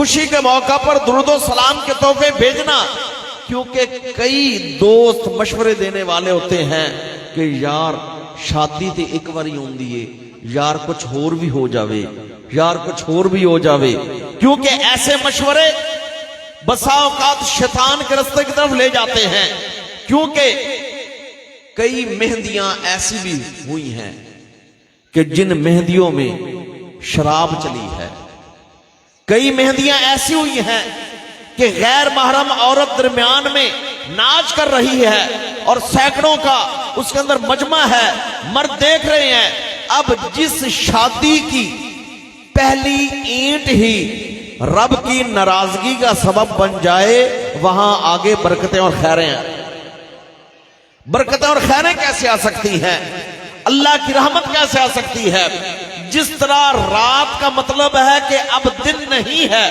خوشی کے موقع پر درود و سلام کے تحفے بھیجنا، کیونکہ کئی دوست مشورے دینے والے ہوتے ہیں کہ یار شادی تے ایک باری ہوندی ہے، یار کچھ اور بھی ہو جاوے، یار کچھ اور بھی ہو جاوے، کیونکہ ایسے مشورے بسا اوقات شیطان کے رستے کی طرف لے جاتے ہیں۔ کیونکہ کئی مہندیاں ایسی بھی ہوئی ہیں کہ جن مہندیوں میں شراب چلی ہے، کئی مہندیاں ایسی ہوئی ہیں کہ غیر محرم عورت درمیان میں ناچ کر رہی ہے اور سینکڑوں کا اس کے اندر مجمع ہے، مرد دیکھ رہے ہیں۔ اب جس شادی کی پہلی اینٹ ہی رب کی ناراضگی کا سبب بن جائے، وہاں آگے برکتیں اور خیریں ہیں۔ برکتیں اور خیریں کیسے آ سکتی ہیں؟ اللہ کی رحمت کیسے آ سکتی ہے؟ جس طرح رات کا مطلب ہے کہ اب دن نہیں ہے،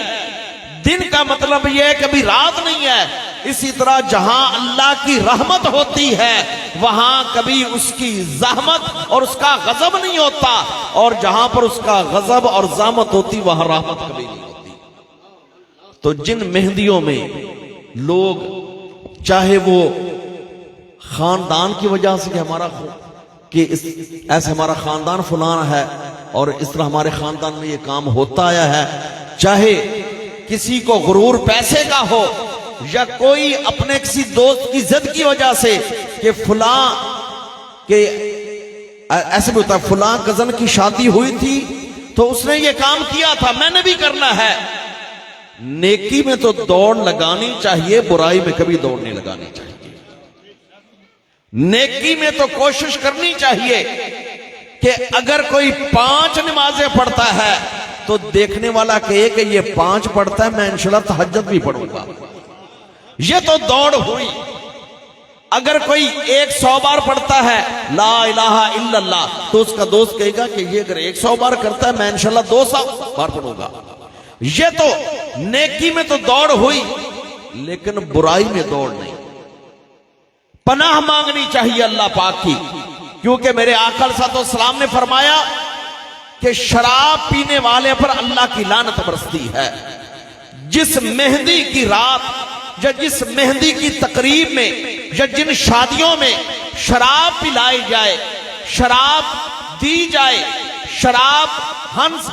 دن کا مطلب یہ ہے کہ ابھی رات نہیں ہے، اسی طرح جہاں اللہ کی رحمت ہوتی ہے وہاں کبھی اس کی زحمت اور اس کا غضب نہیں ہوتا، اور جہاں پر اس کا غضب اور زحمت ہوتی وہاں رحمت کبھی نہیں ہوتی۔ تو جن مہندیوں میں لوگ چاہے وہ خاندان کی وجہ سے کہ ایسے ہمارا خاندان فلان ہے اور اس طرح ہمارے خاندان میں یہ کام ہوتا آیا ہے، چاہے کسی کو غرور پیسے کا ہو یا کوئی اپنے کسی دوست کی ضد کی وجہ سے کہ فلاں کہ ایسے بھی ہوتا ہے فلاں کزن کی شادی ہوئی تھی تو اس نے یہ کام کیا تھا، میں نے بھی کرنا ہے۔ نیکی میں تو دوڑ لگانی چاہیے، برائی میں کبھی دوڑ نہیں لگانی چاہیے۔ نیکی میں تو کوشش کرنی چاہیے کہ اگر کوئی 5 نمازیں پڑھتا ہے تو دیکھنے والا کہے کہ یہ 5 پڑھتا ہے، میں انشاءاللہ تہجد بھی پڑھوں گا، یہ تو دوڑ ہوئی۔ اگر کوئی 100 بار پڑھتا ہے لا الہ الا اللہ تو اس کا دوست کہے گا کہ یہ اگر 100 بار کرتا ہے میں انشاءاللہ 200 بار پڑھوں گا۔ یہ تو نیکی میں تو دوڑ ہوئی، لیکن برائی میں دوڑ نہیں۔ پناہ مانگنی چاہیے اللہ پاک کی، کیونکہ میرے آقا علیہ الصلوۃ والسلام نے فرمایا کہ شراب پینے والے پر اللہ کی لعنت برستی ہے۔ جس مہندی کی رات یا جس مہندی کی تقریب میں یا جن شادیوں میں شراب پلائی جائے، شراب دی جائے، شراب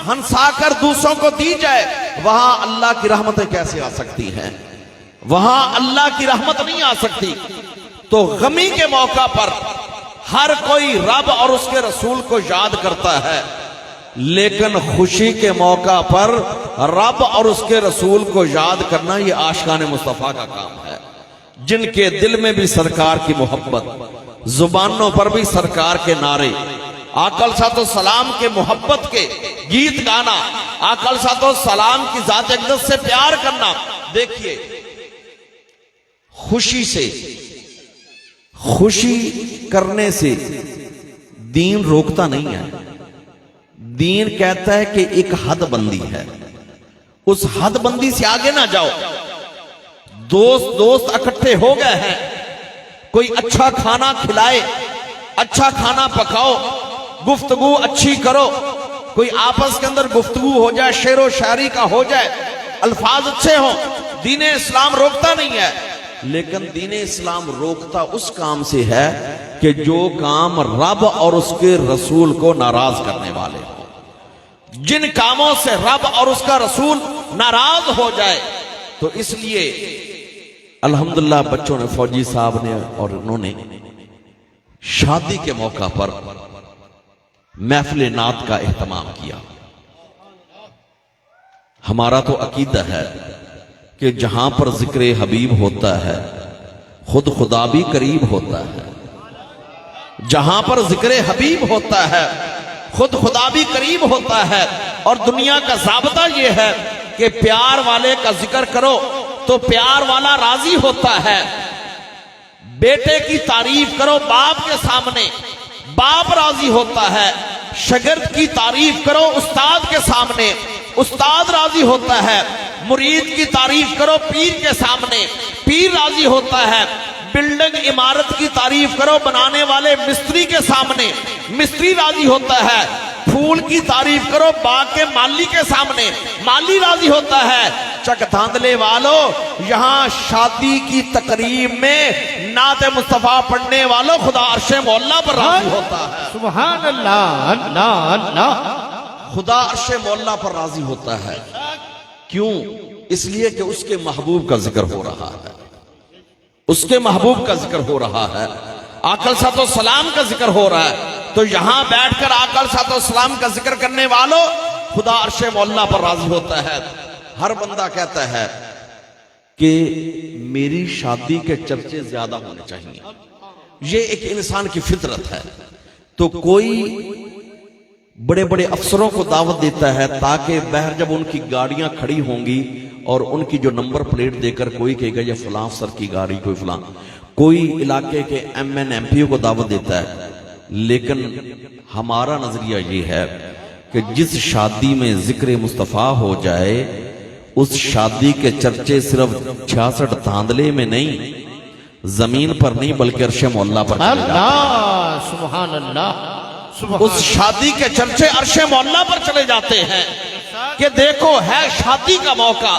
ہنسا کر دوسروں کو دی جائے، وہاں اللہ کی رحمتیں کیسے آ سکتی ہیں؟ وہاں اللہ کی رحمت نہیں آ سکتی۔ تو غمی کے موقع پر ہر کوئی رب اور اس کے رسول کو یاد کرتا ہے، لیکن خوشی کے موقع پر رب اور اس کے رسول کو یاد کرنا یہ عاشقان مصطفیٰ کا کام ہے، جن کے دل میں بھی سرکار کی محبت، زبانوں پر بھی سرکار کے نعرے، آقا علیہ الصلوۃ والسلام کے محبت کے گیت گانا، آقا علیہ الصلوۃ والسلام کی ذات اقدس سے پیار کرنا۔ دیکھیے خوشی کرنے سے دین روکتا نہیں ہے، دین کہتا ہے کہ ایک حد بندی ہے، اس حد بندی سے آگے نہ جاؤ۔ دوست اکٹھے ہو گئے ہیں، کوئی اچھا کھانا کھلائے، اچھا کھانا پکاؤ، گفتگو اچھی کرو، کوئی آپس کے اندر گفتگو ہو جائے، شعر و شاعری کا ہو جائے، الفاظ اچھے ہوں، دین اسلام روکتا نہیں ہے۔ لیکن دین اسلام روکتا اس کام سے ہے کہ جو کام رب اور اس کے رسول کو ناراض کرنے والے ہوں، جن کاموں سے رب اور اس کا رسول ناراض ہو جائے۔ تو اس لیے الحمدللہ بچوں نے، فوجی صاحب نے اور انہوں نے شادی کے موقع پر محفل نعت کا اہتمام کیا۔ ہمارا تو عقیدہ ہے کہ جہاں پر ذکر حبیب ہوتا ہے خود خدا بھی قریب ہوتا ہے، جہاں پر ذکر حبیب ہوتا ہے خود خدا بھی قریب ہوتا ہے۔ اور دنیا کا ضابطہ یہ ہے کہ پیار والے کا ذکر کرو تو پیار والا راضی ہوتا ہے۔ بیٹے کی تعریف کرو باپ کے سامنے، باپ راضی ہوتا ہے۔ شاگرد کی تعریف کرو استاد کے سامنے، استاد راضی ہوتا ہے۔ مرید کی تعریف کرو پیر کے سامنے، پیر راضی ہوتا ہے۔ بلڈنگ عمارت کی تعریف کرو بنانے والے مستری کے سامنے، مستری راضی ہوتا ہے۔ پھول کی تعریف کرو باغ کے مالی کے سامنے، مالی راضی ہوتا ہے۔ چک دھاندلے والوں، یہاں شادی کی تقریب میں نعت مصطفیٰ پڑھنے والوں خدا عرش مولا پر راضی ہوتا ہے۔ سبحان اللہ، اللہ اللہ، خدا عرش مولا پر راضی ہوتا ہے۔ کیوں؟ اس لیے کہ اس کے محبوب کا ذکر ہو رہا ہے، اس کے محبوب کا ذکر ہو رہا ہے، آقا علیہ السلام کا ذکر ہو رہا ہے۔ تو یہاں بیٹھ کر آقا علیہ السلام کا ذکر کرنے والوں خدا عرش مولا پر راضی ہوتا ہے۔ ہر بندہ کہتا ہے کہ میری شادی کے چرچے زیادہ ہونے چاہیے، یہ ایک انسان کی فطرت ہے۔ تو کوئی بڑے بڑے افسروں کو دعوت دیتا ہے تاکہ بہر جب ان کی گاڑیاں کھڑی ہوں گی اور ان کی جو نمبر پلیٹ دے کر کوئی کہے گا یہ فلاں افسر کی گاڑی، کوئی فلاں، کوئی علاقے کے ایم این ایم پی کو دعوت دیتا ہے۔ لیکن ہمارا نظریہ یہ ہے کہ جس شادی میں ذکر مصطفیٰ ہو جائے اس شادی کے چرچے صرف 66 دھاندلے میں نہیں، زمین پر نہیں بلکہ عرش مولا پر چلے جاتے ہیں۔ اللہ، سبحان اللہ، سبحان اس شادی کے چرچے عرش مولا پر چلے جاتے ہیں کہ دیکھو ہے شادی کا موقع،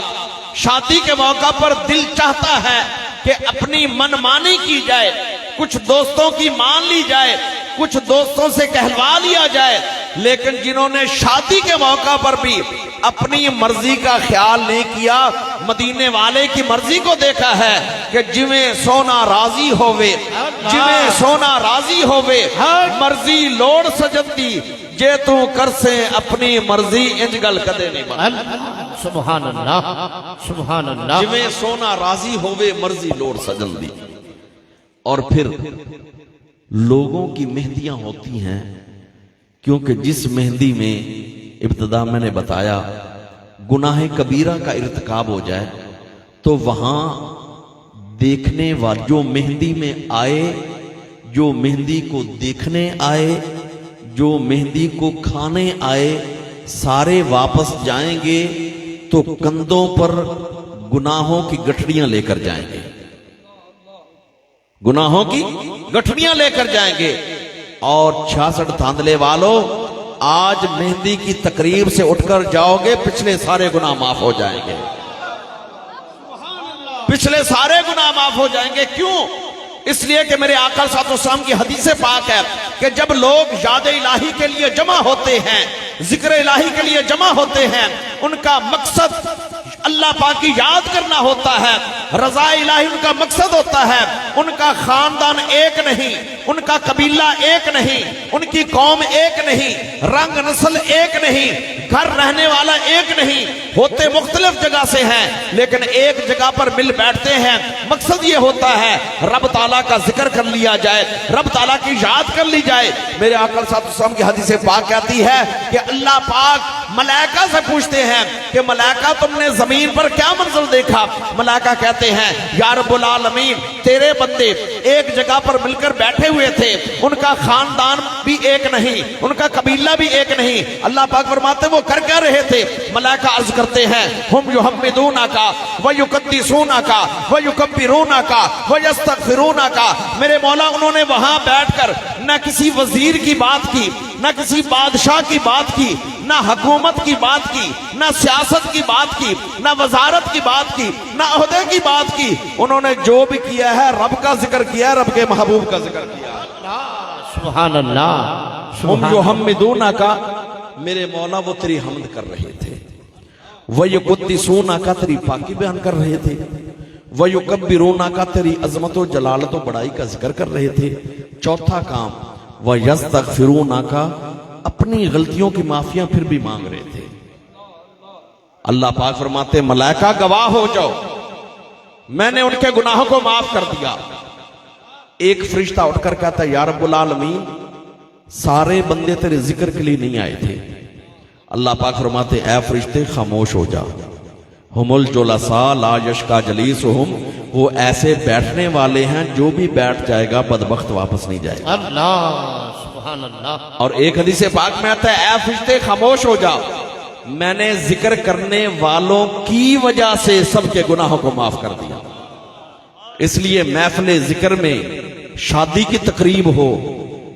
شادی کے موقع پر دل چاہتا ہے کہ اپنی منمانی کی جائے، کچھ دوستوں کی مان لی جائے، کچھ دوستوں سے کہلوا لیا جائے، لیکن جنہوں نے شادی کے موقع پر بھی اپنی مرضی کا خیال نہیں کیا، مدینے والے کی مرضی کو دیکھا ہے کہ جویں سونا راضی ہووے، جویں سونا راضی ہووے، مرضی لوڑ سجدی جے تو کر سے اپنی مرضی انج گل کدے نہیں بن۔ سبحان اللہ، سبحان اللہ، جویں سونا راضی ہووے مرضی لوڑ سجن دی۔ اور پھر لوگوں کی مہندیاں ہوتی ہیں، کیونکہ جس مہندی میں ابتدا میں نے بتایا گناہ کبیرہ کا ارتکاب ہو جائے تو وہاں دیکھنے والے جو مہندی میں آئے، جو مہندی کو دیکھنے آئے، جو مہندی کو کھانے آئے، سارے واپس جائیں گے تو کندھوں پر گناہوں کی گٹھڑیاں لے کر جائیں گے، گناہوں کی گٹھڑیاں لے کر جائیں گے۔ اور 66 دھاندلے والوں، آج مہندی کی تقریب سے اٹھ کر جاؤ گے پچھلے سارے گناہ معاف ہو جائیں گے، پچھلے سارے گناہ معاف ہو جائیں گے۔ کیوں؟ اس لیے کہ میرے آقا صلی اللہ علیہ وسلم کی حدیث پاک ہے کہ جب لوگ یاد الہی کے لیے جمع ہوتے ہیں، ذکر الہی کے لیے جمع ہوتے ہیں، ان کا مقصد اللہ پاک کی یاد کرنا ہوتا ہے، رضا الہی ان کا مقصد ہوتا ہے۔ ان کا خاندان ایک نہیں، ان کا قبیلہ ایک نہیں، ان کی قوم ایک نہیں، رنگ نسل ایک نہیں، گھر رہنے والا ایک نہیں، ہوتے مختلف جگہ سے ہیں لیکن ایک جگہ پر مل بیٹھتے ہیں۔ مقصد یہ ہوتا ہے رب تعالیٰ کا ذکر کر لیا جائے، رب تعالیٰ کی یاد کر لی جائے۔ میرے آقا صلی اللہ علیہ وسلم کی حدیث پاک کہتی ہے کہ اللہ پاک ملائکہ سے پوچھتے ہیں کہ ملائکہ تم نے زمین پر کیا منظر دیکھا؟ ملائکہ کہتے ہیں یا رب العالمین تیرے بندے ایک جگہ پر مل کر بیٹھے ہوئے تھے، ان کا خاندان بھی ایک نہیں، ان کا قبیلہ بھی ایک نہیں۔ اللہ پاک فرماتے وہ کر کیا رہے تھے؟ ملائکہ عرض کرتے ہیں ہم یحمدونک ویقدسونک ویکبرونک ویستغفرونک۔ میرے مولا انہوں نے وہاں بیٹھ کر نہ کسی وزیر کی بات کی، نہ کسی بادشاہ کی بات کی، نہ حکومت کی بات کی، نہ سیاست کی بات کی، نہ وزارت کی بات کی، نہ عہدے کی بات کی۔ انہوں نے جو بھی کیا ہے رب کا ذکر کیا ہے، رب کے محبوب کا ذکر کیا ہے۔ سبحان اللہ، ہم یحمدونک، میرے مولا وہ تیری حمد کر رہے تھے، وَيُقَدِّسُونَكَ تیری پاکی بیان کر رہے تھے، وَيُكَبِّرُونَكَ تیری عظمت و جلالت و بڑائی کا ذکر کر رہے تھے۔ چوتھا کام وَيَسْتَغْفِرُونَكَ اپنی غلطیوں کی معافیاں پھر بھی مانگ رہے تھے۔ اللہ پاک فرماتے ملائکہ گواہ ہو جاؤ میں نے ان کے گناہوں کو معاف کر دیا۔ ایک فرشتہ اٹھ کر کہتا ہے یا رب العالمین سارے بندے تیرے ذکر کے لیے نہیں آئے تھے۔ اللہ پاک فرماتے اے فرشتے خاموش ہو جا، ہم الجلساء لا یشقی جلیسہم، وہ ایسے بیٹھنے والے ہیں جو بھی بیٹھ جائے گا بدبخت واپس نہیں جائے گا۔ اللہ، سبحان اللہ۔ اور ایک حدیث پاک میں آتا ہے اے فرشتے خاموش ہو جا، میں نے ذکر کرنے والوں کی وجہ سے سب کے گناہوں کو معاف کر دیا۔ اس لیے محفل ذکر میں شادی کی تقریب ہو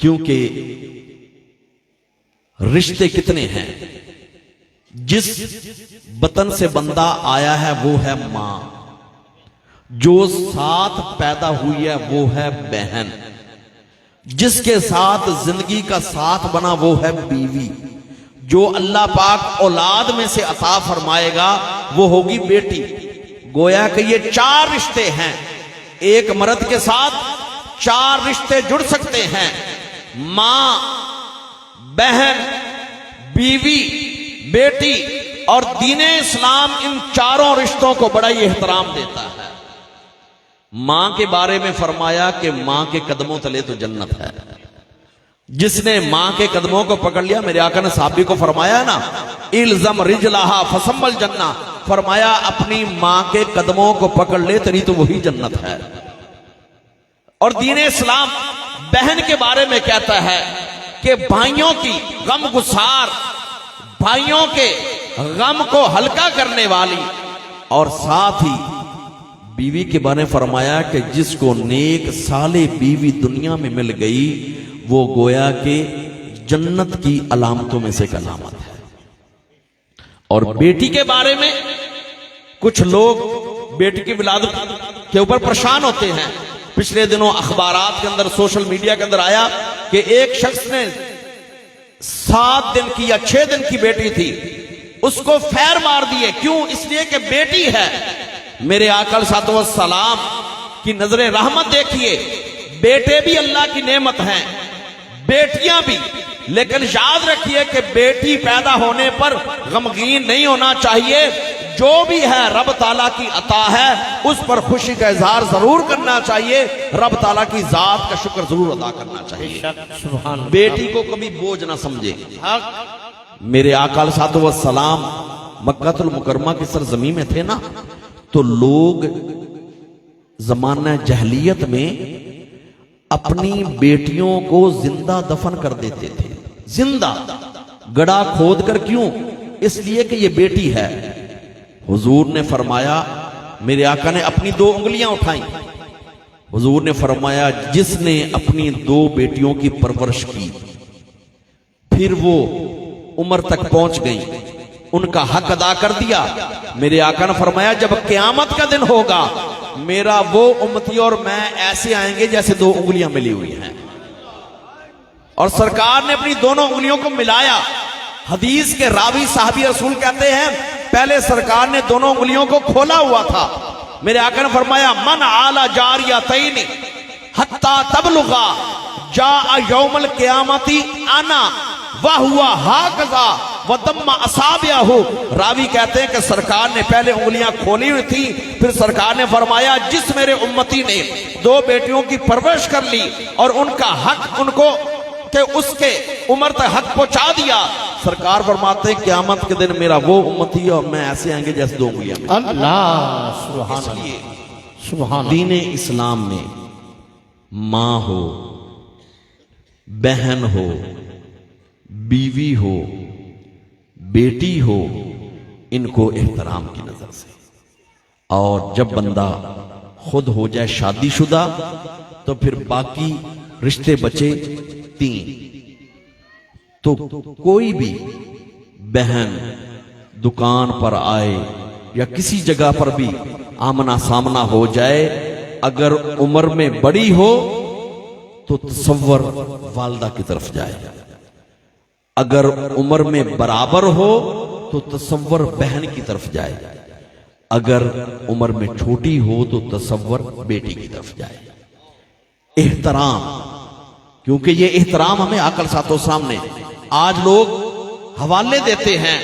کیونکہ رشتے کتنے ہیں. جس بطن سے بندہ آیا ہے وہ ہے ماں، جو ساتھ پیدا ہوئی ہے وہ ہے بہن، جس کے ساتھ زندگی کا ساتھ بنا وہ ہے بیوی، جو اللہ پاک اولاد میں سے عطا فرمائے گا وہ ہوگی بیٹی. گویا کہ یہ 4 رشتے ہیں. ایک مرد کے ساتھ 4 رشتے جڑ سکتے ہیں: ماں، بہن، بیوی، بیٹی. اور دین اسلام ان 4 رشتوں کو بڑا ہی احترام دیتا ہے. ماں کے بارے میں فرمایا کہ ماں کے قدموں تلے تو جنت ہے. جس نے ماں کے قدموں کو پکڑ لیا، میرے آقا نے صحابی کو فرمایا نا، الزم رجلہا فثم الجنہ، فرمایا اپنی ماں کے قدموں کو پکڑ لے تیری تو وہی جنت ہے. اور دین اسلام بہن کے بارے میں کہتا ہے کہ بھائیوں کی غم گسار، بھائیوں کے غم کو ہلکا کرنے والی. اور ساتھ ہی بیوی کے بارے میں فرمایا کہ جس کو نیک صالح بیوی دنیا میں مل گئی وہ گویا کہ جنت کی علامتوں میں سے ایک علامت ہے. اور بیٹی کے بارے میں کچھ لوگ بیٹی کی ولادت کے اوپر پریشان ہوتے ہیں. پچھلے دنوں اخبارات کے اندر، سوشل میڈیا کے اندر آیا کہ ایک شخص نے 7 دن کی یا 6 دن کی بیٹی تھی، اس کو فیر مار دیے. کیوں؟ اس لیے کہ بیٹی ہے. میرے آقا صلی اللہ علیہ وسلم کی نظر رحمت دیکھیے، بیٹے بھی اللہ کی نعمت ہیں، بیٹیاں بھی. لیکن یاد رکھیے کہ بیٹی پیدا ہونے پر غمگین نہیں ہونا چاہیے. جو بھی ہے رب تعالیٰ کی عطا ہے، اس پر خوشی کا اظہار ضرور کرنا چاہیے. رب تعالیٰ کی ذات کا شکر ضرور ادا کرنا چاہیے. سبحان اللہ. بیٹی کو کبھی بوجھ نہ سمجھے. میرے آقا علیہ الصلوۃ والسلام مکہ المکرمہ کی سرزمین میں تھے نا، تو لوگ زمانہ جہلیت میں اپنی بیٹیوں کو زندہ دفن کر دیتے تھے. زندہ گڑھا کھود کر. کیوں؟ اس لیے کہ یہ بیٹی ہے. حضور نے فرمایا، میرے آقا نے اپنی 2 انگلیاں اٹھائیں. حضور نے فرمایا جس نے اپنی 2 بیٹیوں کی پرورش کی، پھر وہ عمر تک پہنچ گئی، ان کا حق ادا کر دیا. میرے آقا نے فرمایا جب قیامت کا دن ہوگا میرا وہ امتی اور میں ایسے آئیں گے جیسے 2 انگلیاں ملی ہوئی ہیں. اور سرکار نے اپنی دونوں انگلیوں کو ملایا. حدیث کے راوی صحابی رسول کہتے ہیں پہلے سرکار نے دونوں انگلیوں کو کھولا ہوا تھا. میرے آقا نے فرمایا من علی جاریتین حتی تبلغا جاء یوم القیامت انا وہوا ہاکذا وضم اصابعہ. راوی کہتے ہیں کہ سرکار نے پہلے انگلیاں کھولی ہوئی تھی، پھر سرکار نے فرمایا جس میرے امتی نے 2 بیٹیوں کی پرورش کر لی اور ان کا حق ان کو کہ اس کے عمر تک حق پہنچا دیا، سرکار فرماتے ہیں قیامت کے دن میرا وہ امتی اور میں ایسے آئیں گے جیسے 2 انگلیاں میں. اللہ سبحان اللہ. سبحان دین اسلام میں ماں ہو، بہن ہو، بیوی ہو، بیٹی ہو، ان کو احترام کی نظر سے. اور جب بندہ خود ہو جائے شادی شدہ تو پھر باقی رشتے بچے 3. تو کوئی بھی بہن دکان پر آئے یا کسی جگہ پر بھی آمنا سامنا ہو جائے، اگر عمر میں بڑی ہو تو تصور والدہ کی طرف جائے، اگر عمر میں برابر ہو تو تصور بہن کی طرف جائے، اگر عمر میں چھوٹی ہو تو تصور بیٹی کی طرف جائے. احترام، کیونکہ یہ احترام ہمیں آقا علیہ السلام نے. آج لوگ حوالے دیتے ہیں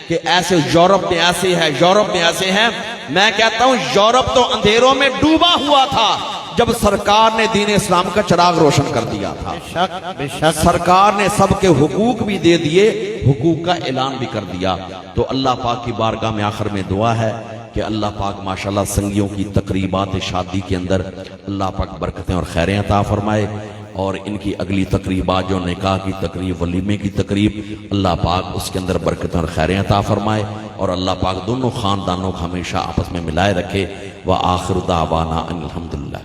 کہ ایسے یورپ میں ایسے ہے، یورپ میں ایسے ہیں. میں کہتا ہوں یورپ تو اندھیروں میں ڈوبا ہوا تھا جب سرکار نے دین اسلام کا چراغ روشن کر دیا تھا. سرکار نے سب کے حقوق بھی دے دیے، حقوق کا اعلان بھی کر دیا. تو اللہ پاک کی بارگاہ میں آخر میں دعا ہے کہ اللہ پاک ماشاءاللہ سنگیوں کی تقریبات شادی کے اندر اللہ پاک برکتیں اور خیریں عطا فرمائے، اور ان کی اگلی تقریبات جو نکاح کی تقریب، ولیمے کی تقریب، اللہ پاک اس کے اندر برکتیں اور خیریں عطا فرمائے، اور اللہ پاک دونوں خاندانوں کو ہمیشہ آپس میں ملائے رکھے. وآخر دعوانا ان الحمدللہ.